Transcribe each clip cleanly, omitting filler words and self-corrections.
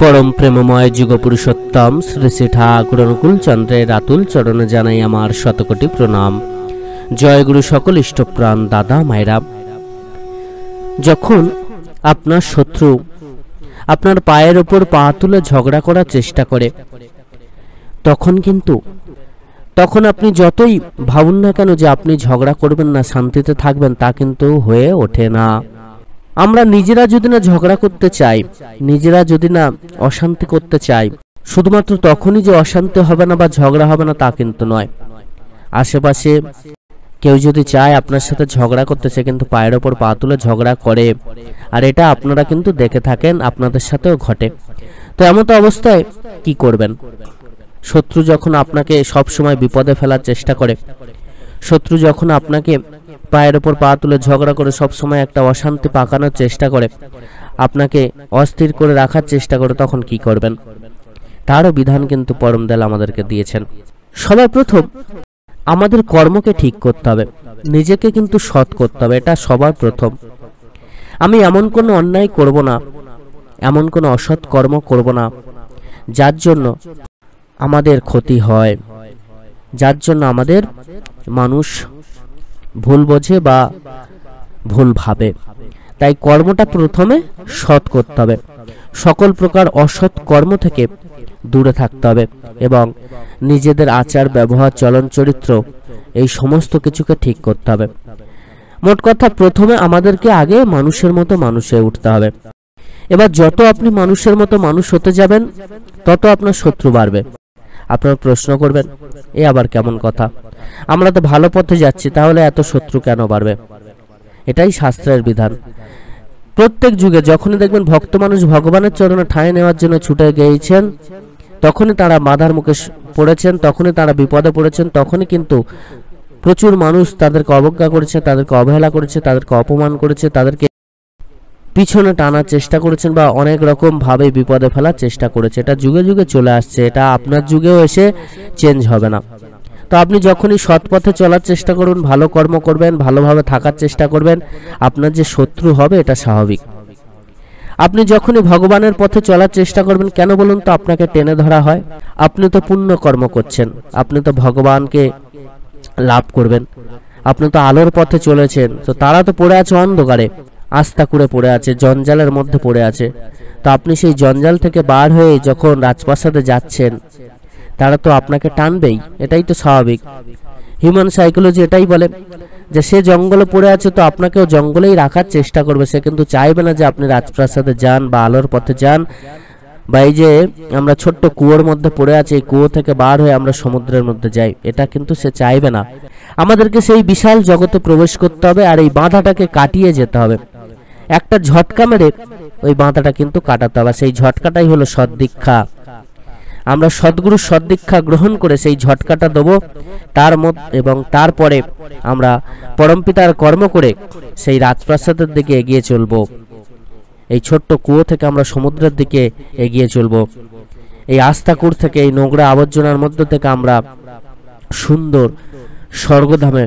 परम प्रेममय जुगपुरुषोत्तम श्री श्री ठाकुर अनुकूल चंद्रेर आतुल चरणे जानाई आमार शतकोटी प्रणाम। जय गुरु सकल इष्टप्राण दादा मायरा। जखन आपनार शत्रु आपनार पायेर ओपर पा तुले झगड़ा करार चेष्टा करे तखन আপনি যতই ভাবুন না কেন যে আপনি ঝগড়া করবেন না, শান্তিতে থাকবেন, তা কিন্তু হয়ে ওঠে না। আমরা নিজেরা যদি না ঝগড়া করতে চাই, নিজেরা যদি না অশান্তি করতে চাই, শুধুমাত্র তখনই যে অশান্তি হবে না বা ঝগড়া হবে না তা কিন্তু নয়। আশেপাশে কেউ যদি চায় আপনার সাথে ঝগড়া করতেছে কিন্তু পায়ের ওপর পা তুলে ঝগড়া করে, আর এটা আপনারা কিন্তু দেখে থাকেন, আপনাদের সাথেও ঘটে। তো এমন অবস্থায় কি করবেন? শত্রু যখন আপনাকে সব সময় বিপদে ফেলার চেষ্টা করে, শত্রু যখন আপনাকে পায়ের ওপর পা তুলে ঝগড়া করে সব সময় একটা অশান্তি পাকানোর চেষ্টা করে, আপনাকে অস্থির করে রাখার চেষ্টা করে, তখন কি করবেন? তারও বিধান কিন্তু পরম দয়াল আমাদেরকে দিয়েছেন। সবার প্রথম আমাদের কর্মকে ঠিক করতে হবে, নিজেকে কিন্তু সৎ করতে হবে, এটা সবার প্রথম। আমি এমন কোনো অন্যায় করব না, এমন কোনো অসৎ কর্ম করব না যার জন্য আমাদের ক্ষতি হয়, যার জন্য আমাদের মানুষ ভুল বোঝে বা ভুল ভাবে। তাই কর্মটা প্রথমে সৎ করতে হবে, সকল প্রকার অসৎ কর্ম থেকে দূরে থাকতে হবে এবং নিজেদের আচার ব্যবহার চলন চরিত্র এই সমস্ত কিছুকে ঠিক করতে হবে। মোট কথা প্রথমে আমাদেরকে আগে মানুষের মতো মানুষ হয়ে উঠতে হবে। এবার যত আপনি মানুষের মতো মানুষ হতে যাবেন তত আপনার শত্রু বাড়বে। আপনারা প্রশ্ন করবেন, এ আবার কেমন কথা, আমরা তো ভালো পথে যাচ্ছি, তাহলে এত শত্রু কেন বাড়বে? এটাই শাস্ত্রের বিধান। প্রত্যেক যুগে যখনই দেখবেন ভক্ত মানুষ ভগবানের চরণে ঠাঁই নেওয়ার জন্য ছুটে গিয়েছেন, তখনই তারা বাধার মুখে পড়েছেন, তখনই তারা বিপদে পড়েছেন, তখনই কিন্তু প্রচুর মানুষ তাদেরকে অবজ্ঞা করেছে, তাদেরকে অবহেলা করেছে, তাদেরকে অপমান করেছে, তাদেরকে পিছনে টানার চেষ্টা করেছেন বা অনেক রকম ভাবে বিপদে ফেলার চেষ্টা করেছে। এটা যুগে যুগে চলে আসছে, এটা আপনার যুগেও এসে চেঞ্জ হবে না। তো আপনি যখনই সৎ পথে চলার চেষ্টা করুন, ভালো কর্ম করবেন, ভালোভাবে থাকার চেষ্টা করবেন, আপনার যে শত্রু হবে এটা স্বাভাবিক। আপনি যখনই ভগবানের পথে চলার চেষ্টা করবেন, কেন বলুন তো? আপনাকে টেনে ধরা হয়, আপনি তো পুণ্য কর্ম করছেন, আপনি তো ভগবানকে লাভ করবেন, আপনি তো আলোর পথে চলেছেন। তো তারা তো পড়ে আছে অন্ধকারে, আস্থা করে পড়ে আছে, জঞ্জালের মধ্যে পড়ে আছে। তো আপনি সেই জঞ্জাল থেকে বার হয়ে যখন রাজপ্রাসাদে যাচ্ছেন, তারা তো আপনাকে টানবেই, এটাই তো স্বাভাবিক। হিউম্যান সাইকোলজি এটাই বলে যে সে জঙ্গলে পড়ে আছে, তো আপনাকেও জঙ্গলেই রাখার চেষ্টা করবে। সে কিন্তু চাইবে না যে আপনি রাজপ্রাসাদে যান বা আলোর পথে যান, বা এই যে আমরা ছোট্ট কুয়োর মধ্যে পড়ে আছি, এই কুয়ো থেকে বার হয়ে আমরা সমুদ্রের মধ্যে যাই, এটা কিন্তু সে চাইবে না। আমাদেরকে সেই বিশাল জগতে প্রবেশ করতে হবে আর এই বাধাটাকে কাটিয়ে যেতে হবে। একটা ঝটকা মেরে ওই বাধাটা কিন্তু কাটাতে হবে, সেই ঝটকাটাই হলো সদ্দীক্ষা। আমরা সদ্গুরুর সদ্দীক্ষা গ্রহণ করে সেই ঝটকাটা দেবো এবং তারপরে আমরা পরমপিতার কর্ম করে সেই রাজপ্রাসাদের দিকে এগিয়ে চলবো। এই ছোট্ট কুয়ো থেকে আমরা সমুদ্রের দিকে এগিয়ে চলবো। এই আস্তাকুর থেকে, এই নোংরা আবর্জনার মধ্য থেকে আমরা সুন্দর স্বর্গধামে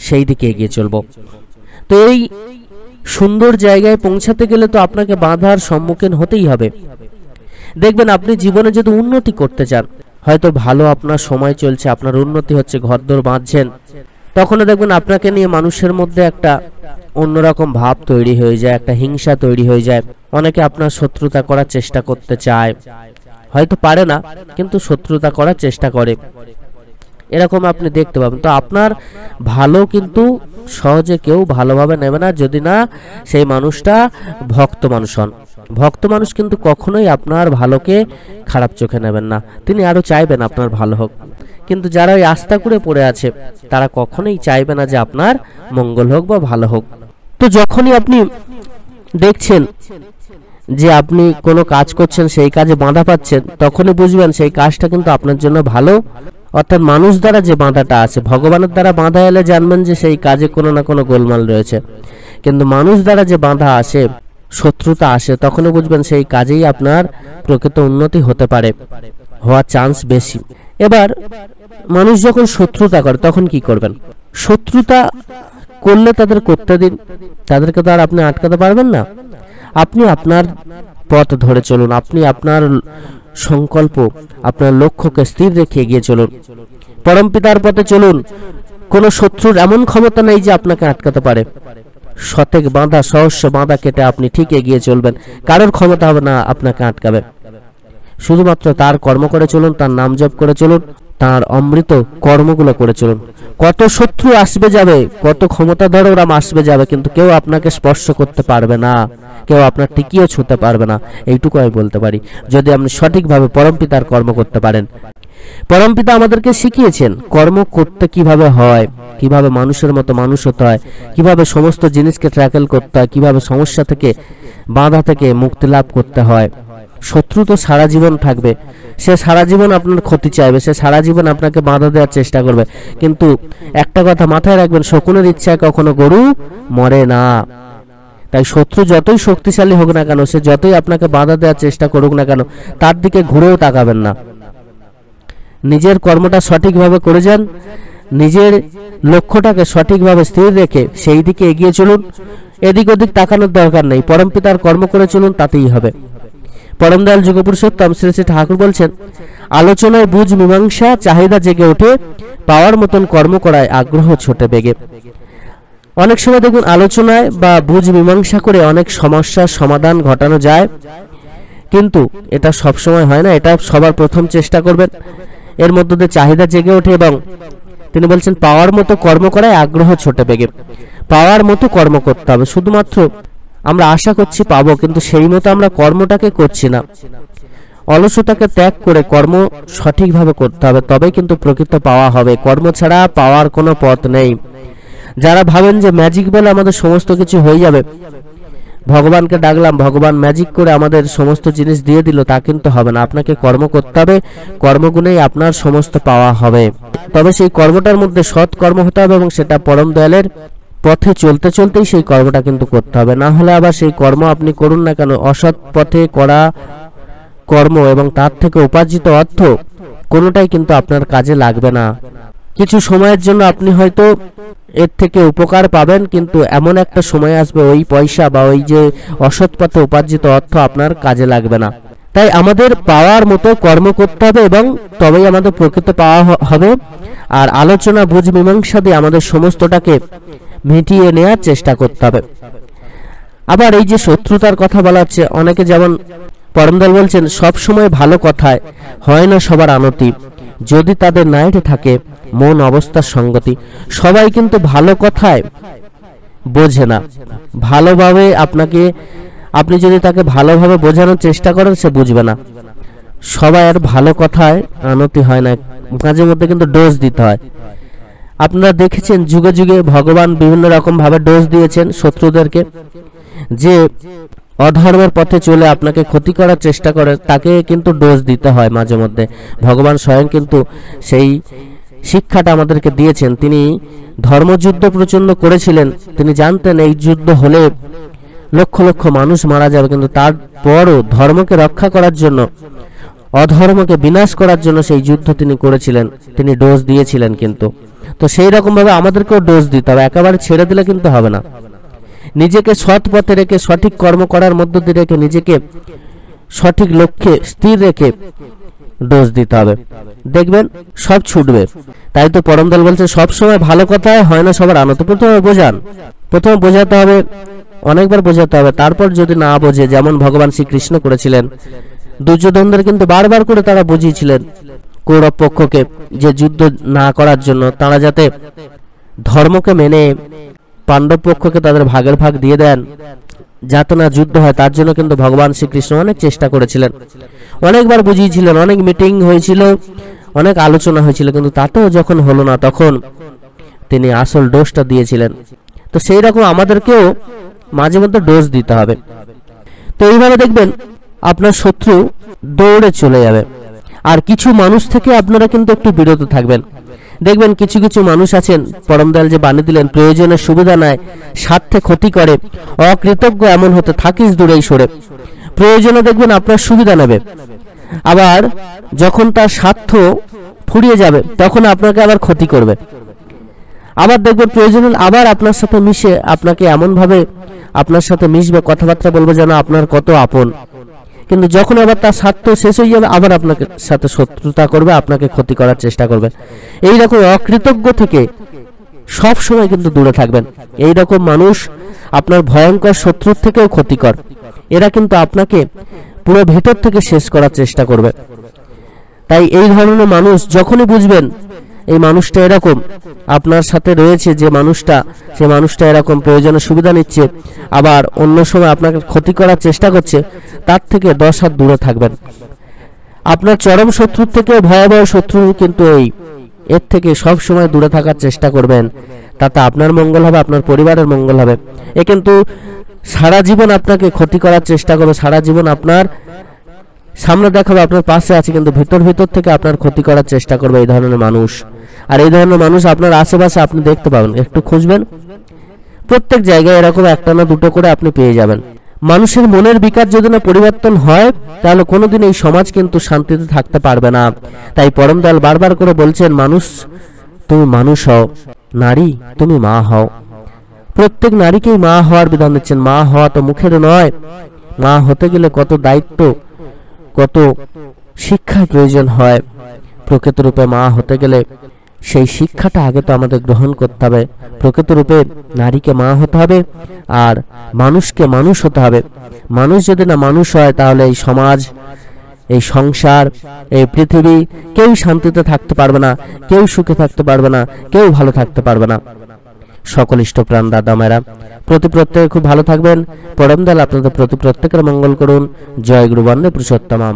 সেই দিকে এগিয়ে চলবো। তো এই সুন্দর জায়গায় পৌঁছাতে গেলে তো আপনাকে বাধার সম্মুখীন হতেই হবে। দেখবেন আপনি জীবনে যদি উন্নতি করতে চান, হয়তো ভালো আপনার সময় চলছে, আপনার উন্নতি হচ্ছে, ঘরদোর বাঁধছেন, তখনও দেখবেন আপনাকে নিয়ে মানুষের মধ্যে একটা অন্যরকম ভাব তৈরি হয়ে যায়, একটা হিংসা তৈরি হয়ে যায়। অনেকে আপনার শত্রুতা করার চেষ্টা করতে চায়, হয়তো পারে না কিন্তু শত্রুতা করার চেষ্টা করে, এরকম আপনি দেখতে পাবেন। তো আপনার ভালো কিন্তু সহজে কেউ ভালোভাবে নেবে না যদি না সেই মানুষটা ভক্ত মানুষ হন। ভক্ত মানুষ কিন্তু কখনোই আপনার ভালোকে খারাপ চোখে নেবেন না, তিনি আরো চাইবেন আপনার ভালো হোক। কিন্তু যারা ওই আস্থা করে পড়ে আছে তারা কখনোই চাইবে না যে আপনার মঙ্গল হোক বা ভালো হোক। তো যখনই আপনি দেখছেন যে আপনি কোনো কাজ করছেন, সেই কাজে বাধা পাচ্ছেন, তখনই বুঝবেন সেই কাজটা কিন্তু আপনার জন্য ভালো। অর্থাৎ মানুষ দ্বারা যে বাধাটা আছে, ভগবানের দ্বারা বাধা এলে জানবেন যে সেই কাজে কোনো না কোনো গোলমাল রয়েছে। কিন্তু মানুষ দ্বারা যে বাধা আসে, শত্রুতা আসে, তখনই বুঝবেন সেই কাজেই আপনার প্রকৃত উন্নতি হতে পারে, হওয়ার চান্স বেশি। এবার মানুষ যখন শত্রুতা করে তখন কি করবেন? শত্রুতা করলে তাদের করতে দিন, তাদেরকে তো আর আপনি আটকাতে পারবেন না। আপনি আপনার পথ ধরে চলুন। আপনি আপনার সংকল্প, আপনার লক্ষ্যকে স্থির রেখে এগিয়ে চলুন। পরমপিতার পথে চলুন। কোনো শত্রুর এমন ক্ষমতা নেই যে আপনাকে আটকাতে পারে। শতেক বাঁধা, সহস্র বাঁধা কেটে আপনি ঠিক এগিয়ে চলবেন। কারোর ক্ষমতা হবে না আপনাকে আটকাবে। শুধুমাত্র তার কর্ম করে চলুন, তার নাম জপ করে চলুন, তার অমৃত কর্মগুলো করে চলুন। কত শত্রু আসবে যাবে, কত ক্ষমতাধররা আসবে যাবে, কিন্তু কেউ আপনাকে স্পর্শ করতে পারবে না, কেউ আপনার টিকিও ছুঁতে পারবে না। এইটুকু আমি বলতে পারি, যদি আপনি সঠিকভাবে পরমপিতার কর্ম করতে পারেন। পরমপিতা আমাদেরকে শিখিয়েছেন কর্ম করতে কিভাবে হয়, কিভাবে মানুষের মতো মানুষ হতে হয়, কিভাবে সমস্ত জিনিসকে ট্র্যাকেল করতে হয়, কিভাবে সমস্যা থেকে, বাধা থেকে মুক্তি লাভ করতে হয়। শত্রু তো সারা জীবন থাকবে, সে সারা জীবন আপনার ক্ষতি চাইবে, সে সারা জীবন আপনাকে বাধা দেওয়ার চেষ্টা করবে। কিন্তু একটা কথা মাথায় রাখবেন, শকুনের ইচ্ছায় কখনো গরু মরে না। তাই শত্রু যতই শক্তিশালী হোক না কেন, সে যতই আপনাকে বাধা দেওয়ার চেষ্টা করুক না কেন, তার দিকে ঘুরেও তাকাবেন না। নিজের কর্মটা সঠিকভাবে করে যান, নিজের লক্ষ্যটাকে সঠিকভাবে স্থির রেখে সেই দিকে এগিয়ে চলুন। এদিক ওদিক তাকানোর দরকার নেই, পরমপিতার কর্ম করে চলুন, তাতেই হবে। পরম দয়াল যুগপুরুষোত্তম শ্রী শ্রী ঠাকুর বলছেন, আলোচনায় বুঝ মীমাংসা, চাহিদা জেগে ওঠে, পাওয়ার মতন কর্ম করায় আগ্রহ ছোটে বেগে। অনেক সময় দেখুন আলোচনায় বা বুঝ মীমাংসা করে অনেক সমস্যার সমাধান ঘটানো যায়, কিন্তু এটা সব সময় হয় না। এটা সবার প্রথম চেষ্টা করবেন, এর মধ্যে দিয়ে চাহিদা জেগে ওঠে এবং তিনি বলছেন পাওয়ার মতো কর্ম করায় আগ্রহ ছোটে বেগে। পাওয়ার মতো কর্ম করতে হবে। শুধুমাত্র আমরা আশা করছি পাবো, কিন্তু সেই মতো আমরা কর্মটাকে করছি না। অলসতাকে ত্যাগ করে কর্ম সঠিকভাবে করতে হবে, তবেই কিন্তু প্রকৃত পাওয়া হবে। কর্ম ছাড়া পাওয়ার কোনো পথ নেই। যারা ভাবেন যে ম্যাজিক বলে আমাদের সমস্ত কিছু হয়ে যাবে, ভগবানকে ডাকলাম, ভগবান ম্যাজিক করে আমাদের সমস্ত জিনিস দিয়ে দিল, তা কিন্তু হবে না। আপনাকে কর্ম করতে হবে, কর্মগুণেই আপনার সমস্ত পাওয়া হবে। তবে সেই কর্মটার মধ্যে সৎ কর্ম হতে হবে এবং সেটা পরম দয়ালের পথে চলতে চলতেই সেই কর্মটা কিন্তু করতে হবে। না হলে আবার সেই কর্ম আপনি করুন না কেন, অসৎ পথে করা কর্ম এবং তার থেকে উপার্জিত অর্থ কোনোটাই কিন্তু আপনার কাজে লাগবে না। কিছু সময়ের জন্য আপনি হয়তো এর থেকে উপকার পাবেন, কিন্তু এমন একটা সময় আসবে ওই পয়সা বা ওই যে অসৎ পথে উপার্জিত অর্থ আপনার কাজে লাগবে না। তাই আমাদের পাওয়ার মতো কর্ম করতে হবে এবং তবেই আমাদের প্রকৃত পাওয়া হবে। আর আলোচনা বুঝ মীমাংসা দিয়ে আমাদের সমস্তটাকে মিটিয়ে নেওয়ার চেষ্টা করতে হবে। আবার এই যে শত্রুতার কথা বলা হচ্ছে, অনেকে যেমন পরমদয়াল বলছেন, সব সময় ভালো কথায় হয় না সবার আনতি, যদি তাদের নাইটে থাকে মন অবস্থার সঙ্গতি। সবাই কিন্তু ভালো কথায় বোঝে না, ভালোভাবে আপনি যদি তাকে ভালোভাবে বোঝানোর চেষ্টা করেন, সে বুঝবে না। সবাই আর ভালো কথায় আনতি হয় না, মাঝে মধ্যে কিন্তু ডোজ দিতে হয়। আপনারা দেখেছেন যুগে যুগে ভগবান বিভিন্ন রকম ভাবে ডোজ দিয়েছেন শত্রুদেরকে। যে অধর্মের পথে চলে আপনাকে ক্ষতি করার চেষ্টা করে, তাকে কিন্তু ডোজ দিতে হয় মাঝে মধ্যে। ভগবান স্বয়ং কিন্তু সেই শিক্ষাটা আমাদেরকে দিয়েছেন। তিনি ধর্মযুদ্ধ প্রচন্ড করেছিলেন, তিনি জানতেন এই যুদ্ধ হলে লক্ষ লক্ষ মানুষ মারা যাবে, কিন্তু তারপরও ধর্মকে রক্ষা করার জন্য, অধর্মকে বিনাশ করার জন্য সেই যুদ্ধ তিনি করেছিলেন, তিনি ডোজ দিয়েছিলেন। কিন্তু তো সেই রকম ভাবে আমাদেরকেও ডোজ দিতে হবে, একেবারে ছেড়ে দিলে কিন্তু হবে না। নিজেকে সৎ পথে রেখে, সঠিক কর্ম করার মধ্য দিয়ে রেখে, নিজেকে সঠিক লক্ষ্যে স্থির রেখে ডোজ দিতে হবে, দেখবেন সব ছুটবে। তাই তো পরমদয়াল বলছে সব সময় ভালো কথায় হয় না সবার আনন্দ। প্রথমে বোঝাতে হবে, অনেকবার বোঝাতে হবে, তারপর যদি না বোঝে, যেমন ভগবান শ্রীকৃষ্ণ করেছিলেন, দুর্যোধনদের কিন্তু বারবার করে তারা বুঝিয়েছিলেন কৌরব পক্ষকে যে যুদ্ধ না করার জন্য, তারা যাতে ধর্মকে মেনে পাণ্ডব পক্ষকে তাদের ভাগের ভাগ দিয়ে দেন, যাতে না যুদ্ধ হয়, তার জন্য কিন্তু ভগবান শ্রীকৃষ্ণ অনেক চেষ্টা করেছিলেন, অনেকবার বুঝিয়েছিলেন, অনেক মিটিং হয়েছিল, অনেক আলোচনা হয়েছিল, কিন্তু তাতেও যখন হলো না, তখন তিনি আসল ডোজটা দিয়েছিলেন। তো সেই রকম আমাদেরকেও মাঝে মধ্যে ডোজ দিতে হবে। তো এইভাবে দেখবেন আপনার শত্রু দৌড়ে চলে যাবে। আর কিছু মানুষ থেকে আপনারা কিন্তু একটু বিরত থাকবেন। দেখবেন কিছু কিছু মানুষ আছেন, পরমদয়াল যে বাণী দিলেন, প্রয়োজনের সুবিধা নেয়, স্বার্থে ক্ষতি করে, অকৃতজ্ঞ এমন হতে থাকিস দূরেই সরে। প্রয়োজনে দেখবেন আপনার সুবিধা নেবে, আবার যখন তার স্বার্থ ফুরিয়ে যাবে তখন আপনাকে আবার ক্ষতি করবে। আবার দেখবেন প্রয়োজন আবার আপনার সাথে মিশে আপনাকে এমন ভাবে আপনার সাথে মিশবে, কথাবার্তা বলবে যেন আপনার কত আপন। কিন্তু যখন আবার তার স্বার্থ শেষ হয়ে যাবে আবার আপনাকে সাথে শত্রুতা করবে, আপনাকে ক্ষতি করার চেষ্টা করবে। এই রকম অকৃতজ্ঞ থেকে সব সময় কিন্তু দূরে থাকবেন। এই রকম মানুষ আপনার ভয়ঙ্কর শত্রুর থেকেও ক্ষতিকর। এরা কিন্তু আপনাকে পুরো ভেতর থেকে শেষ করার চেষ্টা করবে। তাই এই ধরনের মানুষ যখনই বুঝবেন এই মানুষটা এরকম আপনার সাথে রয়েছে, যে মানুষটা সে মানুষটা এরকম প্রয়োজনে সুবিধা নিচ্ছে, আবার অন্য সময় আপনাকে ক্ষতি করার চেষ্টা করছে, তার থেকে 10 হাত দূরে থাকবেন। আপনার চরম শত্রুর থেকে ভয়াবহ শত্রু কিন্তু এর থেকে সব সময় দূরে থাকার চেষ্টা করবেন। তাতে আপনার মঙ্গল হবে, আপনার পরিবারের মঙ্গল হবে। এ কিন্তু সারা জীবন আপনাকে ক্ষতি করার চেষ্টা করবে, সারা জীবন আপনার সামনে দেখাবে আপনার পাশে আছে, কিন্তু ভিতর থেকে আপনার ক্ষতি করার চেষ্টা করবে এই ধরনের মানুষ। আর এই ধরনের মানুষ আপনার আশেপাশে আপনি দেখতে পাবেন, একটু খুঁজবেন, প্রত্যেক জায়গায় এরকম একটা না দুটো করে আপনি পেয়ে যাবেন। মানুষের মনের বিকার যদি না পরিবর্তন হয় তাহলে কোনোদিন এই সমাজ কিন্তু শান্তিতে থাকতে পারবে না। তাই পরম দয়াল বারবার করে বলছেন, মানুষ তুমি মানুষ হও, নারী তুমি মা হও। প্রত্যেক নারীকেই মা হওয়ার বিধান দিচ্ছেন। মা হওয়া তো মুখের নয়, মা হতে গেলে কত দায়িত্ব, কত শিক্ষার প্রয়োজন হয়। প্রকৃত রূপে মা হতে গেলে সেই শিক্ষাটা আগে তো আমাদের গ্রহণ করতে হবে। প্রকৃত রূপে নারীকে মা হতে হবে আর মানুষকে মানুষ হতে হবে। মানুষ যদি না মানুষ হয় তাহলে এই সমাজ, এই সংসার, এই পৃথিবী কেউ শান্তিতে থাকতে পারবে না, কেউ সুখে থাকতে পারবে না, কেউ ভালো থাকতে পারবে না। সকল ইষ্টপ্রাণ দাদা মায়েরা প্রত্যেকে খুব ভালো থাকবেন। পরম দয়াল আপনাদের প্রত্যেকের মঙ্গল করুন। জয় গুরু বন্দে পুরুষোত্তমম।